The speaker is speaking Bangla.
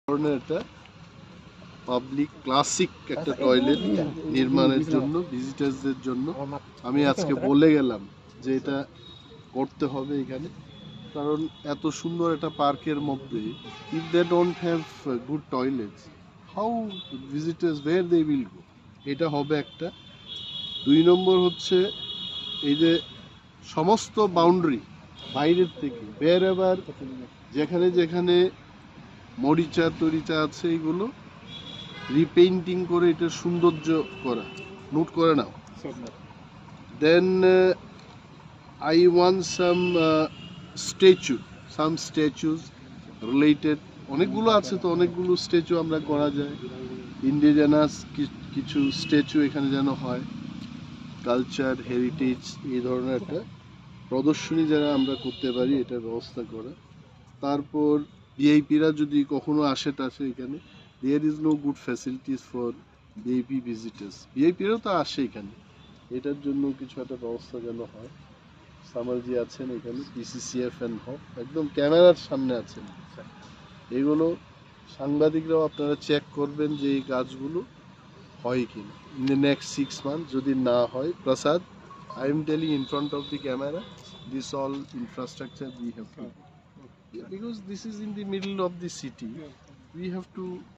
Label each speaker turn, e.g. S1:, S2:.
S1: ধরনের একটা পাবলিক ক্লাসিক একটা টয়লেট নির্মাণের জন্য ভিজিটার্সদের জন্য আমি আজকে বলে গেলাম যে এটা করতে হবে এখানে, কারণ এত সুন্দর একটা পার্কের মধ্যে if they don't have good toilets, how visitors where they will go. এটা হবে একটা। 2 নম্বর হচ্ছে এই যে সমস্ত বাউন্ডারি বাইরের থেকে বের, এবার যেখানে যেখানে মরিচা তরিচা আছে এইগুলো রিপেইন্টিং করে এটার সৌন্দর্য করা, নোট করে নাও। Then I want some statues related, অনেকগুলো আছে তো, অনেকগুলো স্ট্যাচু আমরা করা যায়। ইন্ডিজিনাস কিছু স্ট্যাচু এখানে যেন হয়, কালচার হেরিটেজ এই ধরনের একটা প্রদর্শনী যারা আমরা করতে পারি এটার ব্যবস্থা করা। তারপর ভিআইপিরা যদি কখনো আসে টাসে এখানে, there is no good facilities for VIP visitors, ভিআইপিরাও তো আসে এখানে, এটার জন্য কিছু একটা ব্যবস্থা যেন হয়। সামালজি আছেন এখানে, পিসিসিএফ অ্যান্ড হক একদম ক্যামেরার সামনে আছেন। এগুলো সাংবাদিকরাও আপনারা চেক করবেন যে এই কাজগুলো হয় কিনা ইন দ্য নেক্সট 6 months। যদি না হয়, প্রসাদ, I am telling in front of the camera, this all infrastructure we have to do. Yeah, because this is in the middle of the city, we have to